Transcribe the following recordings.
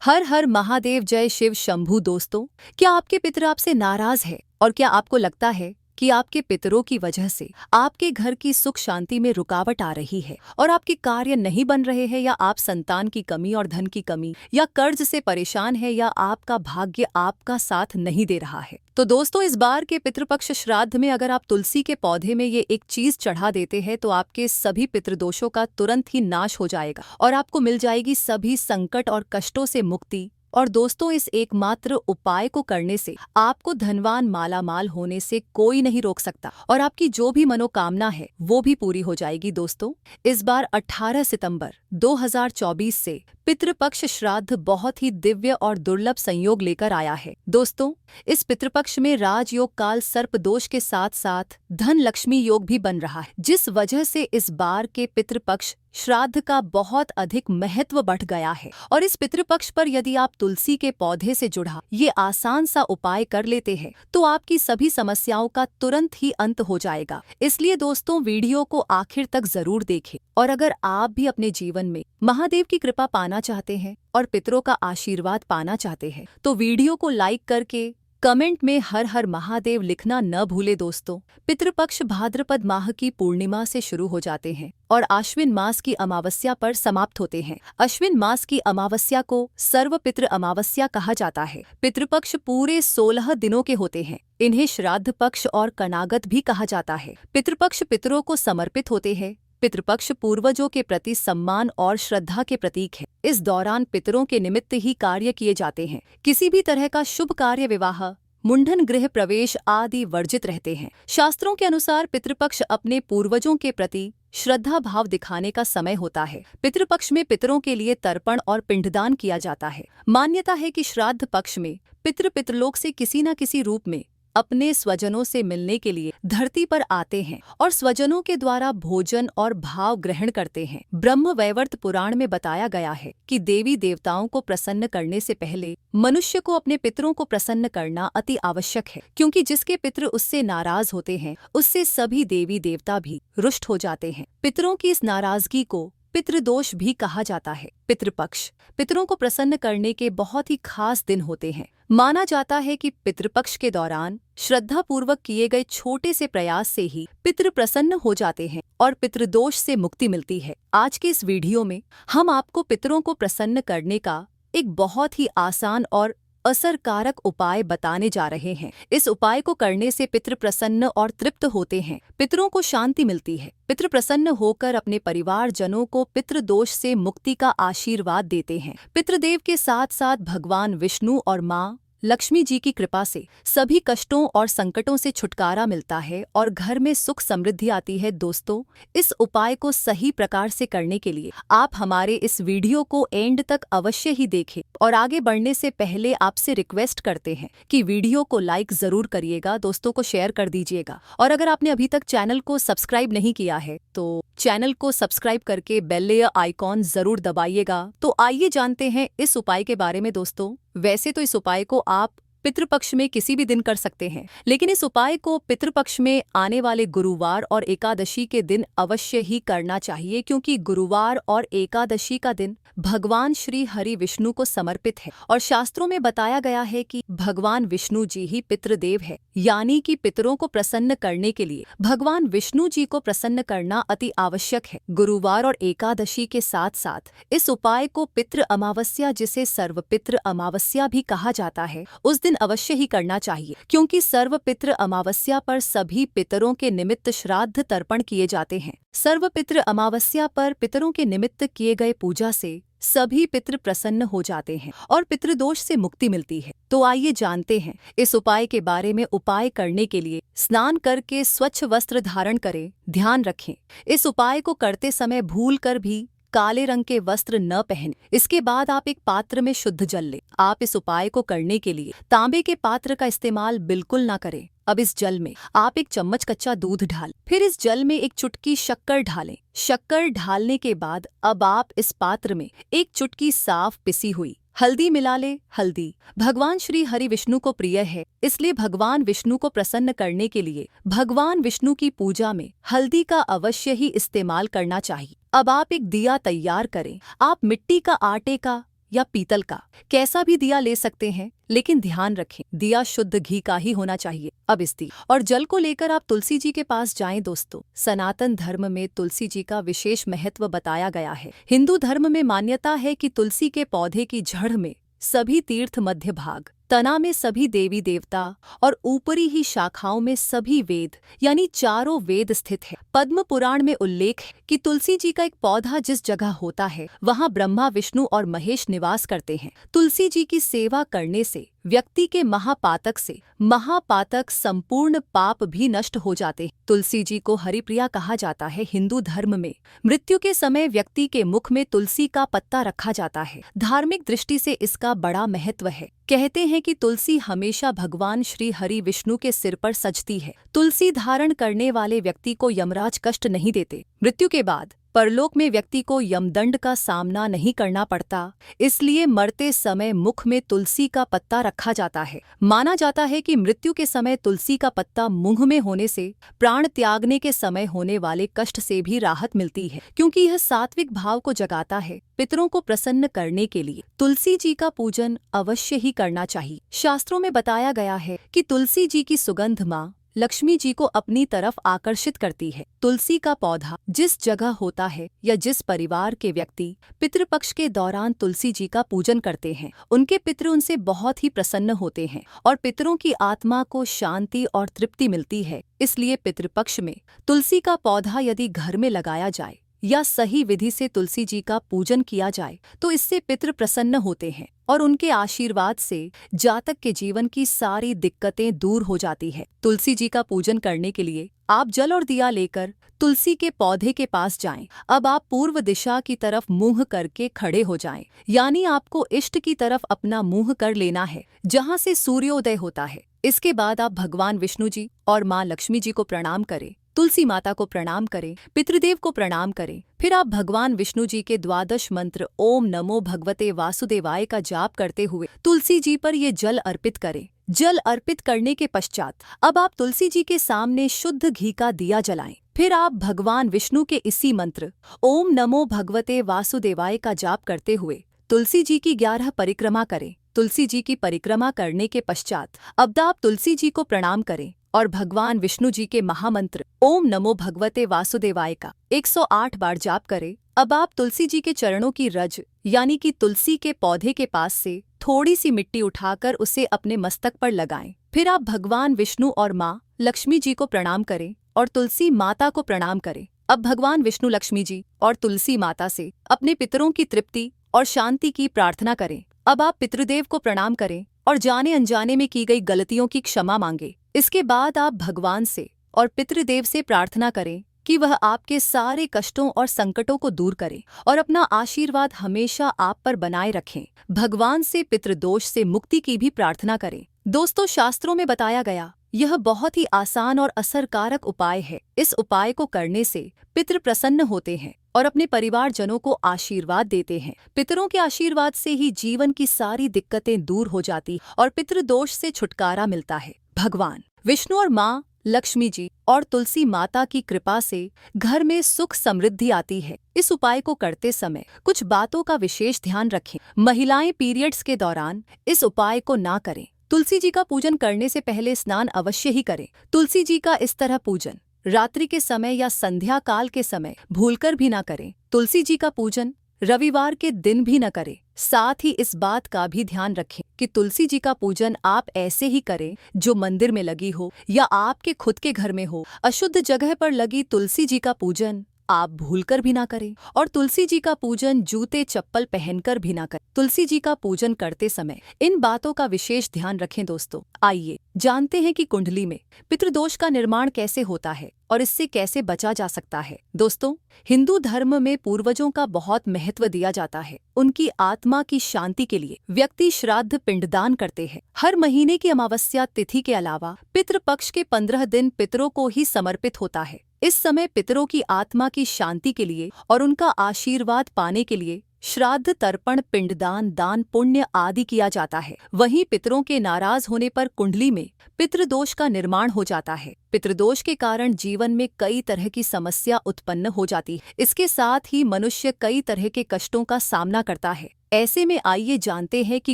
हर हर महादेव, जय शिव शंभू। दोस्तों, क्या आपके पितर आपसे नाराज है? और क्या आपको लगता है कि आपके पितरों की वजह से आपके घर की सुख शांति में रुकावट आ रही है और आपके कार्य नहीं बन रहे हैं, या आप संतान की कमी और धन की कमी या कर्ज से परेशान है, या आपका भाग्य आपका साथ नहीं दे रहा है? तो दोस्तों, इस बार के पितृपक्ष श्राद्ध में अगर आप तुलसी के पौधे में ये एक चीज चढ़ा देते हैं तो आपके सभी पितृदोषों का तुरंत ही नाश हो जाएगा और आपको मिल जाएगी सभी संकट और कष्टों से मुक्ति। और दोस्तों, इस एकमात्र उपाय को करने से आपको धनवान मालामाल होने से कोई नहीं रोक सकता और आपकी जो भी मनोकामना है वो भी पूरी हो जाएगी। दोस्तों, इस बार 18 सितंबर 2024 से पितृपक्ष श्राद्ध बहुत ही दिव्य और दुर्लभ संयोग लेकर आया है। दोस्तों, इस पितृपक्ष में राजयोग काल सर्प दोष के साथ साथ धन लक्ष्मी योग भी बन रहा है, जिस वजह से इस बार के पितृपक्ष श्राद्ध का बहुत अधिक महत्व बढ़ गया है। और इस पितृपक्ष पर यदि आप तुलसी के पौधे से जुड़ा ये आसान सा उपाय कर लेते हैं तो आपकी सभी समस्याओं का तुरंत ही अंत हो जाएगा। इसलिए दोस्तों, वीडियो को आखिर तक जरूर देखें। और अगर आप भी अपने जीवन में महादेव की कृपा पाना चाहते हैं और पितरों का आशीर्वाद पाना चाहते हैं तो वीडियो को लाइक करके कमेंट में हर हर महादेव लिखना न भूले। दोस्तों, पितृपक्ष भाद्रपद माह की पूर्णिमा से शुरू हो जाते हैं और आश्विन मास की अमावस्या पर समाप्त होते हैं। अश्विन मास की अमावस्या को सर्वपितृ अमावस्या कहा जाता है। पितृपक्ष पूरे 16 दिनों के होते हैं। इन्हें श्राद्ध पक्ष और कनागत भी कहा जाता है। पितृपक्ष पितरों को समर्पित होते हैं। पितृपक्ष पूर्वजों के प्रति सम्मान और श्रद्धा के प्रतीक है। इस दौरान पितरों के निमित्त ही कार्य किए जाते हैं। किसी भी तरह का शुभ कार्य, विवाह, मुंडन, गृह प्रवेश आदि वर्जित रहते हैं। शास्त्रों के अनुसार पितृपक्ष अपने पूर्वजों के प्रति श्रद्धा भाव दिखाने का समय होता है। पितृपक्ष में पितरों के लिए तर्पण और पिंडदान किया जाता है। मान्यता है कि श्राद्ध पक्ष में पितृलोक से किसी न किसी रूप में अपने स्वजनों से मिलने के लिए धरती पर आते हैं और स्वजनों के द्वारा भोजन और भाव ग्रहण करते हैं। ब्रह्म वैवर्त पुराण में बताया गया है कि देवी देवताओं को प्रसन्न करने से पहले मनुष्य को अपने पितरों को प्रसन्न करना अति आवश्यक है, क्योंकि जिसके पितृ उससे नाराज होते हैं उससे सभी देवी देवता भी रुष्ट हो जाते हैं। पितरों की इस नाराजगी को पितृदोष भी कहा जाता है। पितृपक्ष पितरों को प्रसन्न करने के बहुत ही खास दिन होते हैं। माना जाता है कि पितृपक्ष के दौरान श्रद्धापूर्वक किए गए छोटे से प्रयास से ही पितृ प्रसन्न हो जाते हैं और पितृदोष से मुक्ति मिलती है। आज के इस वीडियो में हम आपको पितरों को प्रसन्न करने का एक बहुत ही आसान और असरकारक उपाय बताने जा रहे हैं। इस उपाय को करने से पितृ प्रसन्न और तृप्त होते हैं। पितरों को शांति मिलती है। पितृ प्रसन्न होकर अपने परिवारजनों को पितृदोष से मुक्ति का आशीर्वाद देते हैं। पितृदेव के साथ साथ भगवान विष्णु और माँ लक्ष्मी जी की कृपा से सभी कष्टों और संकटों से छुटकारा मिलता है और घर में सुख समृद्धि आती है। दोस्तों, इस उपाय को सही प्रकार से करने के लिए आप हमारे इस वीडियो को एंड तक अवश्य ही देखें। और आगे बढ़ने से पहले आपसे रिक्वेस्ट करते हैं कि वीडियो को लाइक जरूर करिएगा, दोस्तों को शेयर कर दीजिएगा। और अगर आपने अभी तक चैनल को सब्सक्राइब नहीं किया है तो चैनल को सब्सक्राइब करके बेल आइकॉन जरूर दबाइएगा। तो आइए जानते हैं इस उपाय के बारे में। दोस्तों, वैसे तो इस उपाय को आप पितृपक्ष में किसी भी दिन कर सकते हैं, लेकिन इस उपाय को पितृपक्ष में आने वाले गुरुवार और एकादशी के दिन अवश्य ही करना चाहिए, क्योंकि गुरुवार और एकादशी का दिन भगवान श्री हरि विष्णु को समर्पित है। और शास्त्रों में बताया गया है कि भगवान विष्णु जी ही पितृदेव है, यानी कि पितरों को प्रसन्न करने के लिए भगवान विष्णु जी को प्रसन्न करना अति आवश्यक है। गुरुवार और एकादशी के साथ साथ इस उपाय को पितृ अमावस्या, जिसे सर्वपितृ अमावस्या भी कहा जाता है, उस दिन अवश्य ही करना चाहिए, क्योंकि सर्वपितृ अमावस्या पर सभी पितरों के निमित्त श्राद्ध तर्पण किए जाते हैं। सर्वपितृ अमावस्या पर पितरों के निमित्त किए गए पूजा से सभी पितृ प्रसन्न हो जाते हैं और पितृदोष से मुक्ति मिलती है। तो आइए जानते हैं इस उपाय के बारे में। उपाय करने के लिए स्नान करके स्वच्छ वस्त्र धारण करें। ध्यान रखें, इस उपाय को करते समय भूल कर भी काले रंग के वस्त्र न पहने। इसके बाद आप एक पात्र में शुद्ध जल लें। आप इस उपाय को करने के लिए तांबे के पात्र का इस्तेमाल बिल्कुल ना करें। अब इस जल में आप 1 चम्मच कच्चा दूध डालें। फिर इस जल में 1 चुटकी शक्कर ढालें। शक्कर ढालने के बाद अब आप इस पात्र में 1 चुटकी साफ पिसी हुई हल्दी मिला ले। हल्दी भगवान श्री हरि विष्णु को प्रिय है, इसलिए भगवान विष्णु को प्रसन्न करने के लिए भगवान विष्णु की पूजा में हल्दी का अवश्य ही इस्तेमाल करना चाहिए। अब आप एक दिया तैयार करें। आप मिट्टी का, आटे का या पीतल का कैसा भी दिया ले सकते हैं, लेकिन ध्यान रखें दिया शुद्ध घी का ही होना चाहिए। अब इस दिया और जल को लेकर आप तुलसी जी के पास जाएं। दोस्तों, सनातन धर्म में तुलसी जी का विशेष महत्व बताया गया है। हिंदू धर्म में मान्यता है कि तुलसी के पौधे की जड़ में सभी तीर्थ, मध्य भाग तना में सभी देवी देवता और ऊपरी ही शाखाओं में सभी वेद यानी चारों वेद स्थित है। पद्म पुराण में उल्लेख है कि तुलसी जी का एक पौधा जिस जगह होता है वहां ब्रह्मा, विष्णु और महेश निवास करते हैं। तुलसी जी की सेवा करने से व्यक्ति के महापातक संपूर्ण पाप भी नष्ट हो जाते हैं। तुलसी जी को हरिप्रिया कहा जाता है। हिंदू धर्म में मृत्यु के समय व्यक्ति के मुख में तुलसी का पत्ता रखा जाता है। धार्मिक दृष्टि से इसका बड़ा महत्व है। कहते हैं कि तुलसी हमेशा भगवान श्री हरि विष्णु के सिर पर सजती है। तुलसी धारण करने वाले व्यक्ति को यमराज कष्ट नहीं देते। मृत्यु के बाद परलोक में व्यक्ति को यमदंड का सामना नहीं करना पड़ता, इसलिए मरते समय मुख में तुलसी का पत्ता रखा जाता है। माना जाता है कि मृत्यु के समय तुलसी का पत्ता मुंह में होने से प्राण त्यागने के समय होने वाले कष्ट से भी राहत मिलती है, क्योंकि यह सात्विक भाव को जगाता है। पितरों को प्रसन्न करने के लिए तुलसी जी का पूजन अवश्य ही करना चाहिए। शास्त्रों में बताया गया है कि तुलसी जी की सुगंध माँ लक्ष्मी जी को अपनी तरफ आकर्षित करती है। तुलसी का पौधा जिस जगह होता है या जिस परिवार के व्यक्ति पितृपक्ष के दौरान तुलसी जी का पूजन करते हैं, उनके पितृ उनसे बहुत ही प्रसन्न होते हैं और पितरों की आत्मा को शांति और तृप्ति मिलती है। इसलिए पितृपक्ष में तुलसी का पौधा यदि घर में लगाया जाए या सही विधि से तुलसी जी का पूजन किया जाए तो इससे पितृ प्रसन्न होते हैं और उनके आशीर्वाद से जातक के जीवन की सारी दिक्कतें दूर हो जाती है। तुलसी जी का पूजन करने के लिए आप जल और दिया लेकर तुलसी के पौधे के पास जाएं। अब आप पूर्व दिशा की तरफ मुंह करके खड़े हो जाएं, यानी आपको इष्ट की तरफ अपना मुंह कर लेना है, जहां से सूर्योदय होता है। इसके बाद आप भगवान विष्णु जी और माँ लक्ष्मी जी को प्रणाम करें, तुलसी माता को प्रणाम करें, पितृदेव को प्रणाम करें। फिर आप भगवान विष्णु जी के द्वादश मंत्र ओम नमो भगवते वासुदेवाय का जाप करते हुए तुलसी जी पर ये जल अर्पित करें। जल अर्पित करने के पश्चात अब आप तुलसी जी के सामने शुद्ध घी का दिया जलाएं। फिर आप भगवान विष्णु के इसी मंत्र ओम नमो भगवते वासुदेवाय का जाप करते हुए तुलसी जी की 11 परिक्रमा करें। तुलसी जी की परिक्रमा करने के पश्चात अब आप तुलसी जी को प्रणाम करें और भगवान विष्णु जी के महामंत्र ओम नमो भगवते वासुदेवाय का 108 बार जाप करें। अब आप तुलसी जी के चरणों की रज यानी कि तुलसी के पौधे के पास से थोड़ी सी मिट्टी उठाकर उसे अपने मस्तक पर लगाएं। फिर आप भगवान विष्णु और माँ लक्ष्मी जी को प्रणाम करें और तुलसी माता को प्रणाम करें। अब भगवान विष्णु, लक्ष्मी जी और तुलसी माता से अपने पितरों की तृप्ति और शांति की प्रार्थना करें। अब आप पितृदेव को प्रणाम करें और जाने अनजाने में की गई गलतियों की क्षमा मांगे। इसके बाद आप भगवान से और पितृदेव से प्रार्थना करें कि वह आपके सारे कष्टों और संकटों को दूर करें और अपना आशीर्वाद हमेशा आप पर बनाए रखें। भगवान से पितृदोष से मुक्ति की भी प्रार्थना करें। दोस्तों, शास्त्रों में बताया गया यह बहुत ही आसान और असरकारक उपाय है। इस उपाय को करने से पितृ प्रसन्न होते हैं और अपने परिवारजनों को आशीर्वाद देते हैं। पितरों के आशीर्वाद से ही जीवन की सारी दिक्कतें दूर हो जाती और पितृदोष से छुटकारा मिलता है। भगवान विष्णु और माँ लक्ष्मी जी और तुलसी माता की कृपा से घर में सुख समृद्धि आती है। इस उपाय को करते समय कुछ बातों का विशेष ध्यान रखें। महिलाएं पीरियड्स के दौरान इस उपाय को ना करें। तुलसी जी का पूजन करने से पहले स्नान अवश्य ही करें। तुलसी जी का इस तरह पूजन रात्रि के समय या संध्या काल के समय भूलकर भी ना करें। तुलसी जी का पूजन रविवार के दिन भी न करें। साथ ही इस बात का भी ध्यान रखें कि तुलसी जी का पूजन आप ऐसे ही करें जो मंदिर में लगी हो या आपके खुद के घर में हो। अशुद्ध जगह पर लगी तुलसी जी का पूजन आप भूलकर भी ना करें और तुलसी जी का पूजन जूते चप्पल पहनकर भी ना करें। तुलसी जी का पूजन करते समय इन बातों का विशेष ध्यान रखें। दोस्तों, आइए जानते हैं कि कुंडली में पितृदोष का निर्माण कैसे होता है और इससे कैसे बचा जा सकता है। दोस्तों, हिंदू धर्म में पूर्वजों का बहुत महत्व दिया जाता है। उनकी आत्मा की शांति के लिए व्यक्ति श्राद्ध पिंडदान करते हैं। हर महीने की अमावस्या तिथि के अलावा पितृपक्ष के 15 दिन पितरों को ही समर्पित होता है। इस समय पितरों की आत्मा की शांति के लिए और उनका आशीर्वाद पाने के लिए श्राद्ध, तर्पण, पिंडदान, दान पुण्य आदि किया जाता है। वहीं पितरों के नाराज होने पर कुंडली में पितृदोष का निर्माण हो जाता है। पितृदोष के कारण जीवन में कई तरह की समस्या उत्पन्न हो जाती है। इसके साथ ही मनुष्य कई तरह के कष्टों का सामना करता है। ऐसे में आइए जानते हैं कि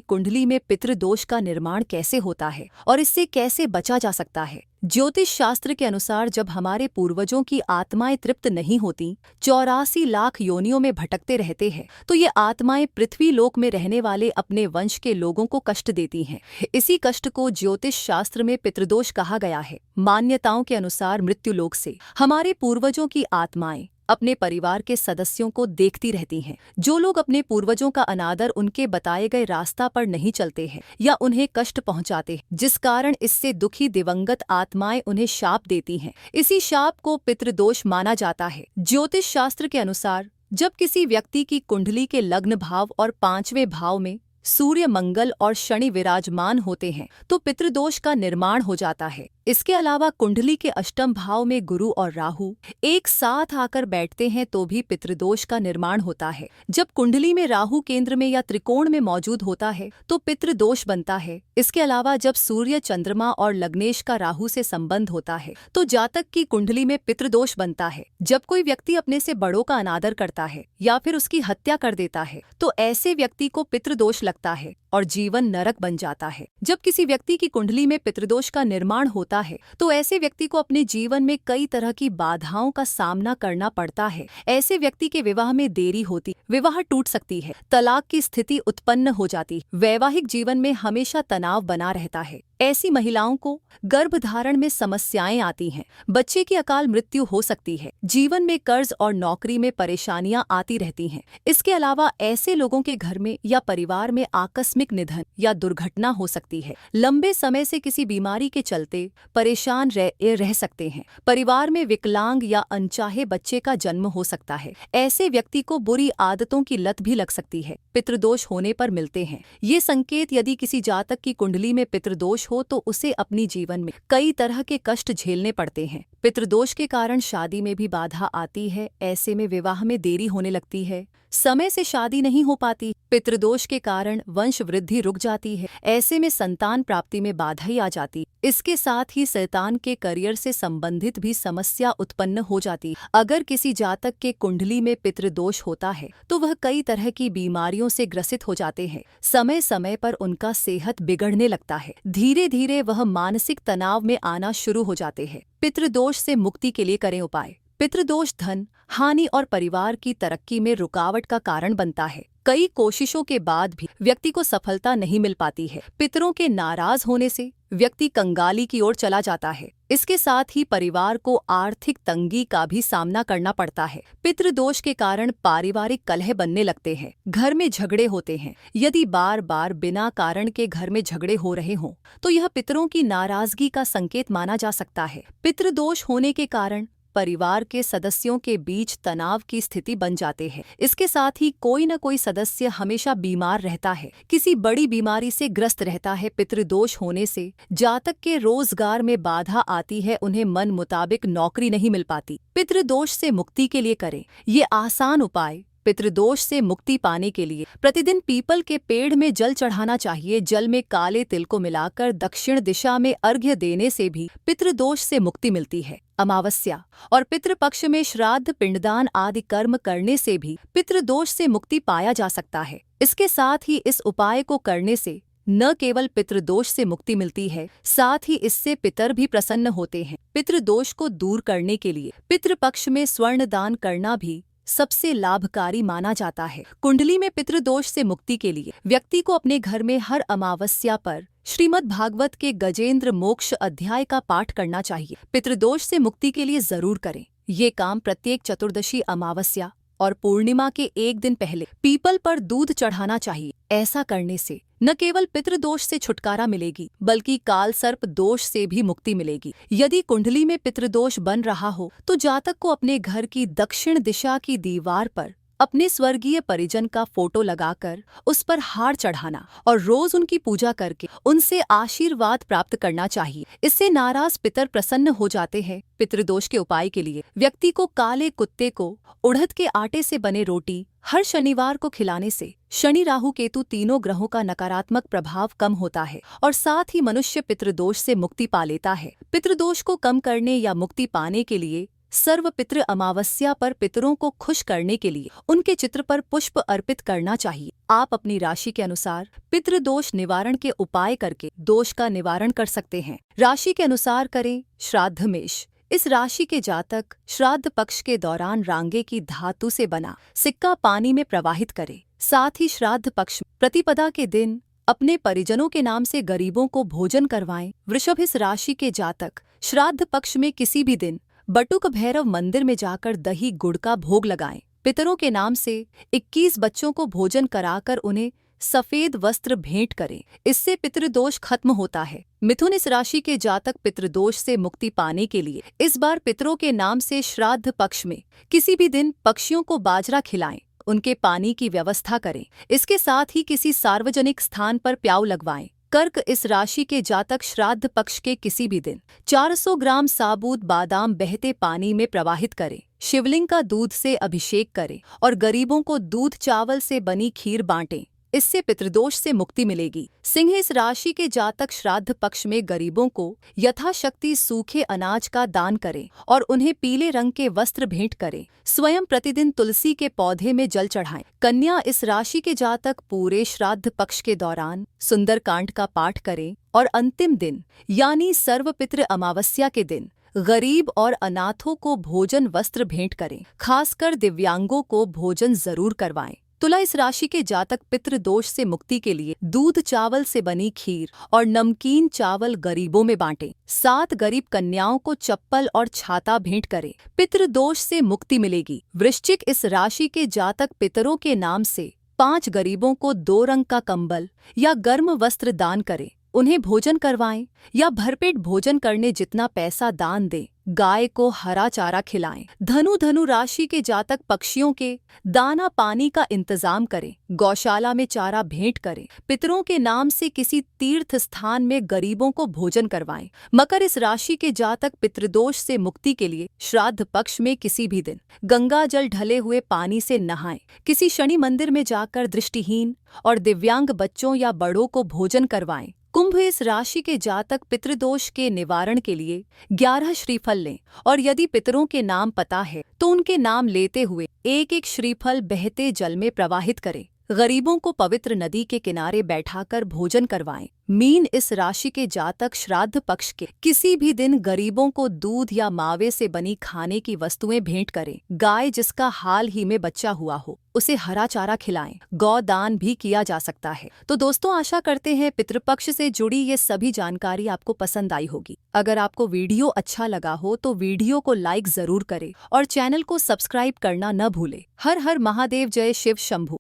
कुंडली में पितृदोष का निर्माण कैसे होता है और इससे कैसे बचा जा सकता है। ज्योतिष शास्त्र के अनुसार जब हमारे पूर्वजों की आत्माएं तृप्त नहीं होती, 84 लाख योनियों में भटकते रहते हैं, तो ये आत्माएं पृथ्वी लोक में रहने वाले अपने वंश के लोगों को कष्ट देती हैं। इसी कष्ट को ज्योतिष शास्त्र में पितृदोष कहा गया है। मान्यताओं के अनुसार मृत्युलोक से हमारे पूर्वजों की आत्माएं अपने परिवार के सदस्यों को देखती रहती हैं। जो लोग अपने पूर्वजों का अनादर, उनके बताए गए रास्ता पर नहीं चलते हैं या उन्हें कष्ट पहुंचाते हैं, जिस कारण इससे दुखी दिवंगत आत्माएं उन्हें शाप देती हैं, इसी शाप को पितृदोष माना जाता है। ज्योतिष शास्त्र के अनुसार जब किसी व्यक्ति की कुंडली के लग्न भाव और 5वें भाव में सूर्य, मंगल और शनि विराजमान होते हैं तो पितृदोष का निर्माण हो जाता है। इसके अलावा कुंडली के अष्टम भाव में गुरु और राहु एक साथ आकर बैठते हैं तो भी पितृदोष का निर्माण होता है। जब कुंडली में राहु केंद्र में या त्रिकोण में मौजूद होता है तो पितृदोष बनता है। इसके अलावा जब सूर्य, चंद्रमा और लग्नेश का राहु से संबंध होता है तो जातक की कुंडली में पितृदोष बनता है। जब कोई व्यक्ति अपने से बड़ों का अनादर करता है या फिर उसकी हत्या कर देता है तो ऐसे व्यक्ति को पितृदोष लगता है और जीवन नरक बन जाता है। जब किसी व्यक्ति की कुंडली में पितृदोष का निर्माण होता है तो ऐसे व्यक्ति को अपने जीवन में कई तरह की बाधाओं का सामना करना पड़ता है। ऐसे व्यक्ति के विवाह में देरी होती, विवाह टूट सकती है, तलाक की स्थिति उत्पन्न हो जाती, वैवाहिक जीवन में हमेशा तनाव बना रहता है। ऐसी महिलाओं को गर्भधारण में समस्याएं आती हैं, बच्चे की अकाल मृत्यु हो सकती है, जीवन में कर्ज और नौकरी में परेशानियां आती रहती हैं। इसके अलावा ऐसे लोगों के घर में या परिवार में आकस्मिक निधन या दुर्घटना हो सकती है। लंबे समय से किसी बीमारी के चलते परेशान रह सकते हैं। परिवार में विकलांग या अनचाहे बच्चे का जन्म हो सकता है। ऐसे व्यक्ति को बुरी आदतों की लत भी लग सकती है। पितृदोष होने पर मिलते हैं ये संकेत। यदि किसी जातक की कुंडली में पितृदोष हो तो उसे अपनी जीवन में कई तरह के कष्ट झेलने पड़ते हैं। पितृदोष के कारण शादी में भी बाधा आती है। ऐसे में विवाह में देरी होने लगती है, समय से शादी नहीं हो पाती। पितृदोष के कारण वंश वृद्धि रुक जाती है। ऐसे में संतान प्राप्ति में बाधा ही आ जाती। इसके साथ ही संतान के करियर से संबंधित भी समस्या उत्पन्न हो जाती। अगर किसी जातक के कुंडली में पितृदोष होता है तो वह कई तरह की बीमारियों से ग्रसित हो जाते हैं। समय समय पर उनका सेहत बिगड़ने लगता है। धीरे धीरे वह मानसिक तनाव में आना शुरू हो जाते हैं। पितृदोष से मुक्ति के लिए करें उपाय। पितृदोष धन हानि और परिवार की तरक्की में रुकावट का कारण बनता है। कई कोशिशों के बाद भी व्यक्ति को सफलता नहीं मिल पाती है। पितरों के नाराज होने से व्यक्ति कंगाली की ओर चला जाता है। इसके साथ ही परिवार को आर्थिक तंगी का भी सामना करना पड़ता है। पितृदोष के कारण पारिवारिक कलह बनने लगते हैं, घर में झगड़े होते हैं। यदि बार बार बिना कारण के घर में झगड़े हो रहे हों तो यह पितरों की नाराजगी का संकेत माना जा सकता है। पितृदोष होने के कारण परिवार के सदस्यों के बीच तनाव की स्थिति बन जाते हैं। इसके साथ ही कोई न कोई सदस्य हमेशा बीमार रहता है, किसी बड़ी बीमारी से ग्रस्त रहता है। पितृदोष होने से जातक के रोजगार में बाधा आती है, उन्हें मन मुताबिक नौकरी नहीं मिल पाती। पितृदोष से मुक्ति के लिए करें ये आसान उपाय। पितृदोष से मुक्ति पाने के लिए प्रतिदिन पीपल के पेड़ में जल चढ़ाना चाहिए। जल में काले तिल को मिलाकर दक्षिण दिशा में अर्घ्य देने से भी पितृदोष से मुक्ति मिलती है। अमावस्या और पितृपक्ष में श्राद्ध, पिंडदान आदि कर्म करने से भी पितृदोष से मुक्ति पाया जा सकता है। इसके साथ ही इस उपाय को करने से न केवल पितृदोष से मुक्ति मिलती है, साथ ही इससे पितर भी प्रसन्न होते हैं। पितृदोष को दूर करने के लिए पितृपक्ष में स्वर्ण दान करना भी सबसे लाभकारी माना जाता है। कुंडली में पितृदोष से मुक्ति के लिए व्यक्ति को अपने घर में हर अमावस्या पर श्रीमद् भागवत के गजेंद्र मोक्ष अध्याय का पाठ करना चाहिए। पितृदोष से मुक्ति के लिए जरूर करें। ये काम प्रत्येक चतुर्दशी, अमावस्या और पूर्णिमा के एक दिन पहले पीपल पर दूध चढ़ाना चाहिए। ऐसा करने से न केवल पितृदोष से छुटकारा मिलेगी बल्कि काल सर्प दोष से भी मुक्ति मिलेगी। यदि कुंडली में पितृदोष बन रहा हो तो जातक को अपने घर की दक्षिण दिशा की दीवार पर अपने स्वर्गीय परिजन का फोटो लगाकर उस पर हार चढ़ाना और रोज उनकी पूजा करके उनसे आशीर्वाद प्राप्त करना चाहिए। इससे नाराज पितर प्रसन्न हो जाते हैं। पितृदोष के उपाय के लिए व्यक्ति को काले कुत्ते को उड़द के आटे से बने रोटी हर शनिवार को खिलाने से शनि राहु केतु तीनों ग्रहों का नकारात्मक प्रभाव कम होता है और साथ ही मनुष्य पितृदोष से मुक्ति पा लेता है। पितृदोष को कम करने या मुक्ति पाने के लिए सर्व पितृ अमावस्या पर पितरों को खुश करने के लिए उनके चित्र पर पुष्प अर्पित करना चाहिए। आप अपनी राशि के अनुसार पितृदोष निवारण के उपाय करके दोष का निवारण कर सकते हैं। राशि के अनुसार करें श्राद्ध मेष। इस राशि के जातक श्राद्ध पक्ष के दौरान रांगे की धातु से बना सिक्का पानी में प्रवाहित करें। साथ ही श्राद्ध पक्ष प्रतिपदा के दिन अपने परिजनों के नाम से गरीबों को भोजन करवाएं। वृषभ, इस राशि के जातक श्राद्ध पक्ष में किसी भी दिन बटुक भैरव मंदिर में जाकर दही गुड़ का भोग लगाएं। पितरों के नाम से 21 बच्चों को भोजन कराकर उन्हें सफेद वस्त्र भेंट करें। इससे पितृदोष खत्म होता है। मिथुन, इस राशि के जातक पितृदोष से मुक्ति पाने के लिए इस बार पितरों के नाम से श्राद्ध पक्ष में किसी भी दिन पक्षियों को बाजरा खिलाएं, उनके पानी की व्यवस्था करें। इसके साथ ही किसी सार्वजनिक स्थान पर प्याऊ लगवाएं। कर्क, इस राशि के जातक श्राद्ध पक्ष के किसी भी दिन 400 ग्राम साबुत बादाम बहते पानी में प्रवाहित करें, शिवलिंग का दूध से अभिषेक करें और गरीबों को दूध चावल से बनी खीर बांटें। इससे पितृदोष से मुक्ति मिलेगी। सिंह, इस राशि के जातक श्राद्ध पक्ष में गरीबों को यथाशक्ति सूखे अनाज का दान करें और उन्हें पीले रंग के वस्त्र भेंट करें। स्वयं प्रतिदिन तुलसी के पौधे में जल चढ़ाएं। कन्या, इस राशि के जातक पूरे श्राद्ध पक्ष के दौरान सुंदरकांड का पाठ करें और अंतिम दिन यानी सर्वपितृ अमावस्या के दिन गरीब और अनाथों को भोजन वस्त्र भेंट करें। खासकर दिव्यांगों को भोजन जरूर करवाएं। तुला, इस राशि के जातक पितृदोष से मुक्ति के लिए दूध चावल से बनी खीर और नमकीन चावल गरीबों में बांटें। 7 गरीब कन्याओं को चप्पल और छाता भेंट करें। पितृदोष से मुक्ति मिलेगी। वृश्चिक, इस राशि के जातक पितरों के नाम से 5 गरीबों को 2 रंग का कंबल या गर्म वस्त्र दान करें, उन्हें भोजन करवाएं या भरपेट भोजन करने जितना पैसा दान दें। गाय को हरा चारा खिलाएं। धनु राशि के जातक पक्षियों के दाना पानी का इंतजाम करें, गौशाला में चारा भेंट करें। पितरों के नाम से किसी तीर्थ स्थान में गरीबों को भोजन करवाएं। मकर, इस राशि के जातक पितृदोष से मुक्ति के लिए श्राद्ध पक्ष में किसी भी दिन गंगा जल ढले हुए पानी से नहाएं। किसी शनि मंदिर में जाकर दृष्टिहीन और दिव्यांग बच्चों या बड़ों को भोजन करवाएं। कुंभ, इस राशि के जातक पितृदोष के निवारण के लिए 11 श्रीफल लें और यदि पितरों के नाम पता है तो उनके नाम लेते हुए एक श्रीफल बहते जल में प्रवाहित करें। गरीबों को पवित्र नदी के किनारे बैठाकर भोजन करवाएं। मीन, इस राशि के जातक श्राद्ध पक्ष के किसी भी दिन गरीबों को दूध या मावे से बनी खाने की वस्तुएं भेंट करें। गाय जिसका हाल ही में बच्चा हुआ हो उसे हरा चारा खिलाएं। गौदान भी किया जा सकता है। तो दोस्तों, आशा करते हैं पितृपक्ष से जुड़ी ये सभी जानकारी आपको पसंद आई होगी। अगर आपको वीडियो अच्छा लगा हो तो वीडियो को लाइक जरूर करें और चैनल को सब्सक्राइब करना न भूलें। हर हर महादेव, जय शिव शंभू।